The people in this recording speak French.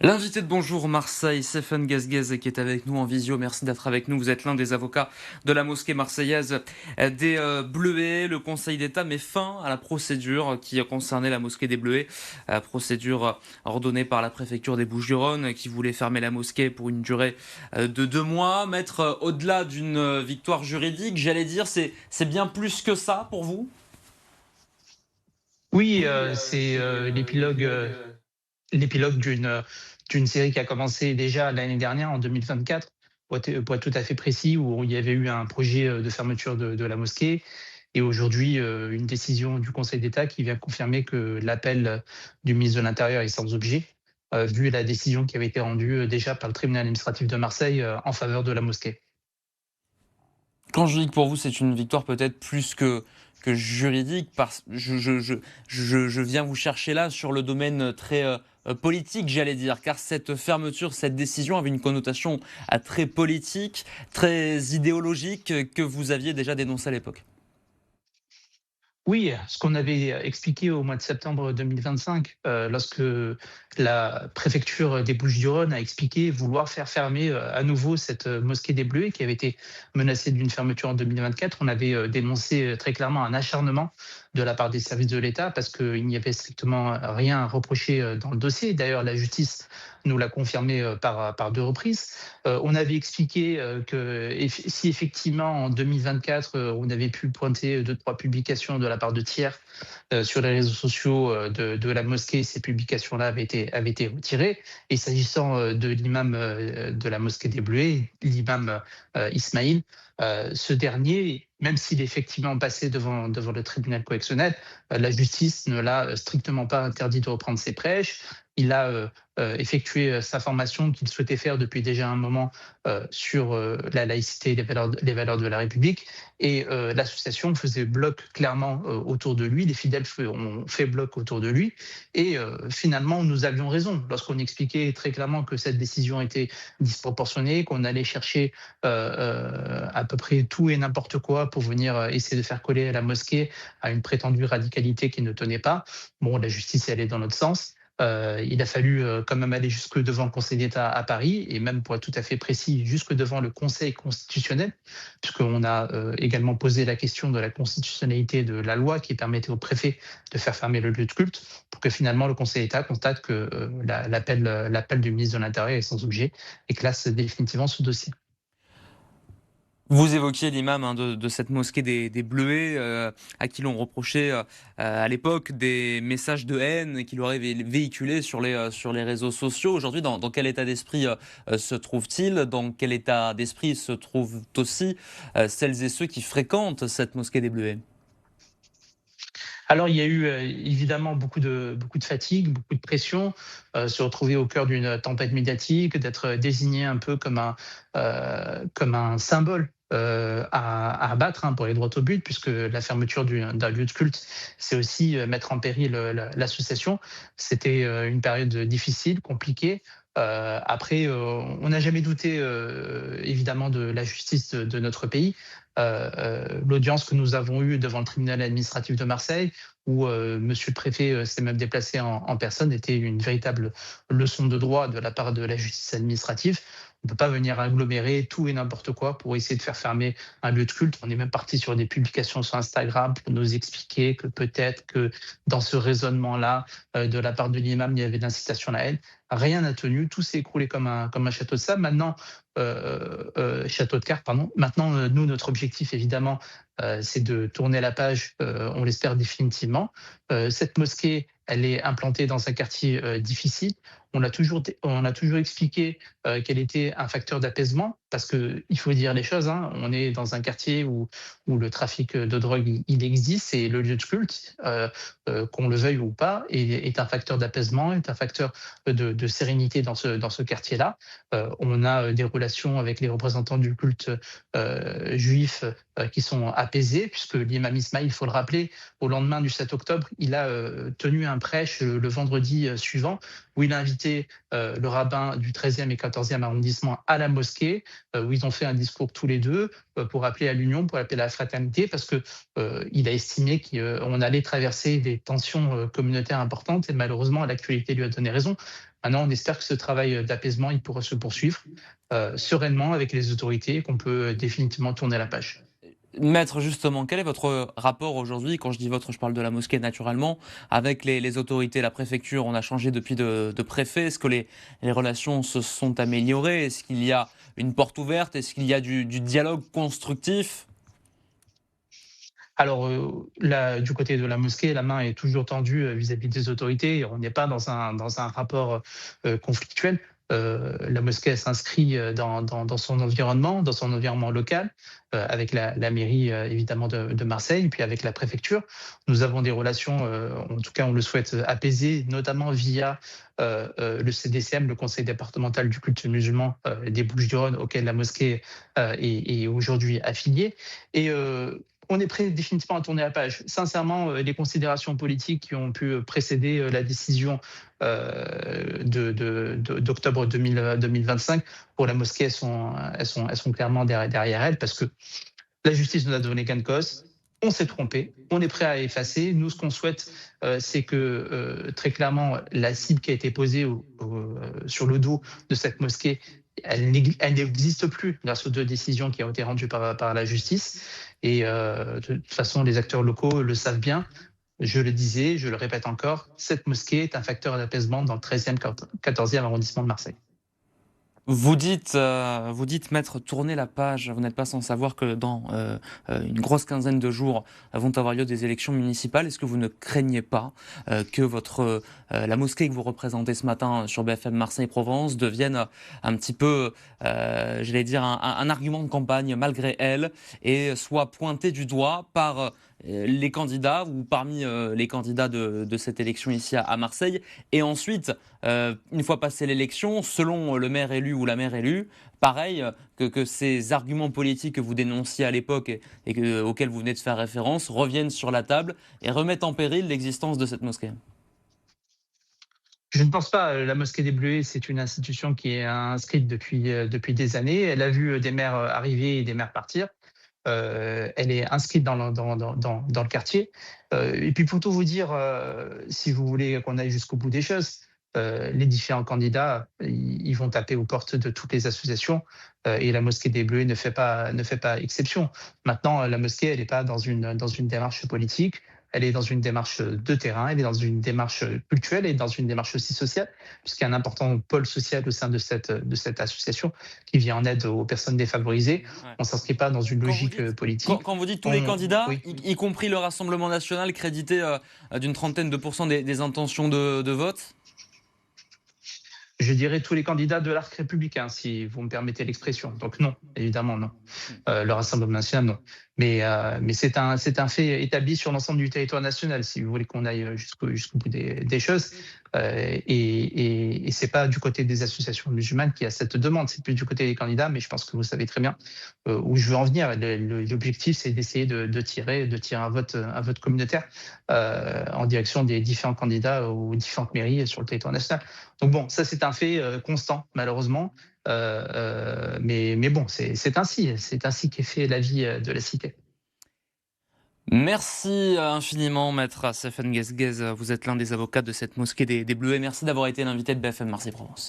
L'invité de Bonjour Marseille, Stéphane Gazguez, qui est avec nous en visio. Merci d'être avec nous. Vous êtes l'un des avocats de la mosquée marseillaise des Bleuets. Le Conseil d'État met fin à la procédure qui concernait la mosquée des Bleuets. Procédure ordonnée par la préfecture des Bouches-du-Rhône qui voulait fermer la mosquée pour une durée de 2 mois. Maître, au-delà d'une victoire juridique, j'allais dire, c'est bien plus que ça pour vous? Oui, c'est l'épilogue d'une série qui a commencé déjà l'année dernière, en 2024, pour être tout à fait précis, où il y avait eu un projet, de fermeture de la mosquée et aujourd'hui, une décision du Conseil d'État qui vient confirmer que l'appel, du ministre de l'Intérieur est sans objet, vu la décision qui avait été rendue, déjà par le tribunal administratif de Marseille, en faveur de la mosquée. Quand je dis que pour vous, c'est une victoire peut-être plus que juridique, parce je viens vous chercher là sur le domaine très politique, j'allais dire, car cette fermeture, cette décision avait une connotation très politique, très idéologique, que vous aviez déjà dénoncée à l'époque. Oui, ce qu'on avait expliqué au mois de septembre 2025, lorsque la préfecture des Bouches-du-Rhône a expliqué vouloir faire fermer, à nouveau cette, mosquée des Bleuets qui avait été menacée d'une fermeture en 2024. On avait, dénoncé, très clairement un acharnement de la part des services de l'État parce qu'il n'y avait strictement rien à reprocher, dans le dossier. D'ailleurs, la justice nous l'a confirmé, par 2 reprises. On avait expliqué, que si effectivement en 2024, on avait pu pointer 2-3 publications de la part de tiers, sur les réseaux sociaux, de la mosquée, ces publications-là avaient été retirées. Et s'agissant, de l'imam, de la mosquée des Bleuets, l'imam, Ismaïl, ce dernier, même s'il est effectivement passé devant le tribunal correctionnel, la justice ne l'a, strictement pas interdit de reprendre ses prêches. Il a, effectué, sa formation qu'il souhaitait faire depuis déjà un moment, sur, la laïcité et les valeurs de la République. Et l'association faisait bloc clairement, autour de lui. Les fidèles ont fait bloc autour de lui. Et finalement, nous avions raison lorsqu'on expliquait très clairement que cette décision était disproportionnée, qu'on allait chercher à peu près tout et n'importe quoi pour venir essayer de faire coller à la mosquée à une prétendue radicalité qui ne tenait pas. Bon, la justice est allée dans notre sens. Il a fallu quand même aller jusque devant le Conseil d'État à Paris et même pour être tout à fait précis, jusque devant le Conseil constitutionnel, puisqu'on a également posé la question de la constitutionnalité de la loi qui permettait au préfet de faire fermer le lieu de culte, pour que finalement le Conseil d'État constate que l'appel du ministre de l'Intérieur est sans objet et classe définitivement ce dossier. Vous évoquiez l'imam de cette mosquée des Bleuets, à qui l'on reprochait à l'époque des messages de haine qu'il aurait véhiculés sur les réseaux sociaux. Aujourd'hui, dans quel état d'esprit se trouve-t-il? Dans quel état d'esprit se trouvent aussi celles et ceux qui fréquentent cette mosquée des Bleuets? Alors, il y a eu évidemment beaucoup de fatigue, beaucoup de pression, se retrouver au cœur d'une tempête médiatique, d'être désigné un peu comme un symbole à abattre, hein, pour aller droit au but, puisque la fermeture d'un lieu de culte, c'est aussi mettre en péril l'association. C'était une période difficile, compliquée. Après, on n'a jamais douté évidemment de la justice de notre pays. L'audience que nous avons eue devant le tribunal administratif de Marseille, où monsieur le préfet s'est même déplacé en personne, était une véritable leçon de droit de la part de la justice administrative. On ne peut pas venir agglomérer tout et n'importe quoi pour essayer de faire fermer un lieu de culte. On est même parti sur des publications sur Instagram pour nous expliquer que peut-être que dans ce raisonnement-là, de la part de l'imam, il y avait de l'incitation à la haine. Rien n'a tenu, tout s'est écroulé comme un château de sable. Maintenant, château de cartes, pardon. Maintenant, nous, notre objectif, évidemment, c'est de tourner la page, on l'espère définitivement. Cette mosquée, elle est implantée dans un quartier difficile. On a toujours expliqué qu'elle était un facteur d'apaisement, parce qu'il faut dire les choses, hein, on est dans un quartier où le trafic de drogue, il existe, et le lieu de culte, qu'on le veuille ou pas, est un facteur d'apaisement, est un facteur de sérénité dans ce quartier-là. On a des relations avec les représentants du culte juif qui sont apaisés, puisque l'imam Ismail, il faut le rappeler, au lendemain du 7 octobre, il a tenu un prêche le vendredi suivant, où il a invité le rabbin du 13e et 14e arrondissement à la mosquée, où ils ont fait un discours tous les deux pour appeler à l'union, pour appeler à la fraternité, parce que il a estimé qu'on allait traverser des tensions communautaires importantes, et malheureusement l'actualité lui a donné raison. Maintenant, on espère que ce travail d'apaisement, il pourra se poursuivre sereinement avec les autorités et qu'on peut définitivement tourner la page. Maître, justement, quel est votre rapport aujourd'hui, quand je dis votre, je parle de la mosquée naturellement, avec les autorités, la préfecture? On a changé depuis de préfet. Est-ce que les relations se sont améliorées? Est-ce qu'il y a une porte ouverte? Est-ce qu'il y a du dialogue constructif? Alors, du côté de la mosquée, la main est toujours tendue, vis-à-vis des autorités. On n'est pas dans un rapport, conflictuel. La mosquée, elle s'inscrit, dans son environnement local, avec la mairie, évidemment de Marseille, puis avec la préfecture. Nous avons des relations, en tout cas on le souhaite, apaisées, notamment via, le CDCM, le Conseil départemental du culte musulman, des Bouches-du-Rhône, auquel la mosquée, est aujourd'hui affiliée et on est prêt définitivement à tourner la page. Sincèrement, les considérations politiques qui ont pu précéder la décision d'octobre 2025 pour la mosquée, elles sont clairement derrière elle parce que la justice nous a donné gain de cause. On s'est trompé, on est prêt à effacer. Nous, ce qu'on souhaite, c'est que très clairement, la cible qui a été posée sur le dos de cette mosquée, elle n'existe plus grâce aux deux décisions qui ont été rendues par la justice. Et de toute façon, les acteurs locaux le savent bien. Je le disais, je le répète encore, cette mosquée est un facteur d'apaisement dans le 13e, 14e arrondissement de Marseille. Vous dites maître, tourner la page. Vous n'êtes pas sans savoir que dans une grosse quinzaine de jours vont avoir lieu des élections municipales. Est-ce que vous ne craignez pas que la mosquée que vous représentez ce matin sur BFM Marseille-Provence devienne un petit peu, j'allais dire, un argument de campagne malgré elle et soit pointée du doigt par les candidats ou parmi les candidats de cette élection ici à Marseille, et ensuite une fois passée l'élection, selon le maire élu ou la maire élue, pareil, que ces arguments politiques que vous dénonciez à l'époque auxquels vous venez de faire référence reviennent sur la table et remettent en péril l'existence de cette mosquée. Je ne pense pas. La mosquée des Bleuets, c'est une institution qui est inscrite depuis des années. Elle a vu des maires arriver et des maires partir. Elle est inscrite dans le quartier. Et puis pour tout vous dire, si vous voulez qu'on aille jusqu'au bout des choses, les différents candidats, ils vont taper aux portes de toutes les associations et la mosquée des Bleus ne fait pas exception. Maintenant, la mosquée, elle n'est pas dans une démarche politique, elle est dans une démarche de terrain, elle est dans une démarche culturelle et dans une démarche aussi sociale, puisqu'il y a un important pôle social au sein de cette association qui vient en aide aux personnes défavorisées. Ouais. On ne s'inscrit pas dans une Quand vous logique dites, politique. quand vous dites tous les candidats, Oui. y compris le Rassemblement national, crédité d'une trentaine de pourcents des intentions de vote. Je dirais tous les candidats de l'arc républicain, si vous me permettez l'expression. Donc non, évidemment non. Le Rassemblement national, non. Mais c'est un fait établi sur l'ensemble du territoire national, si vous voulez qu'on aille jusqu'au bout des choses. Et c'est pas du côté des associations musulmanes qui a cette demande, c'est plus du côté des candidats, mais je pense que vous savez très bien où je veux en venir. L'objectif, c'est d'essayer de tirer un vote communautaire en direction des différents candidats aux différentes mairies sur le territoire national. Donc bon, ça c'est un fait constant, malheureusement. Mais bon, c'est ainsi qu'est fait la vie de la cité. Merci infiniment, maître Sefen Guezguez. Vous êtes l'un des avocats de cette mosquée des Bleus et merci d'avoir été l'invité de BFM Marseille-Provence.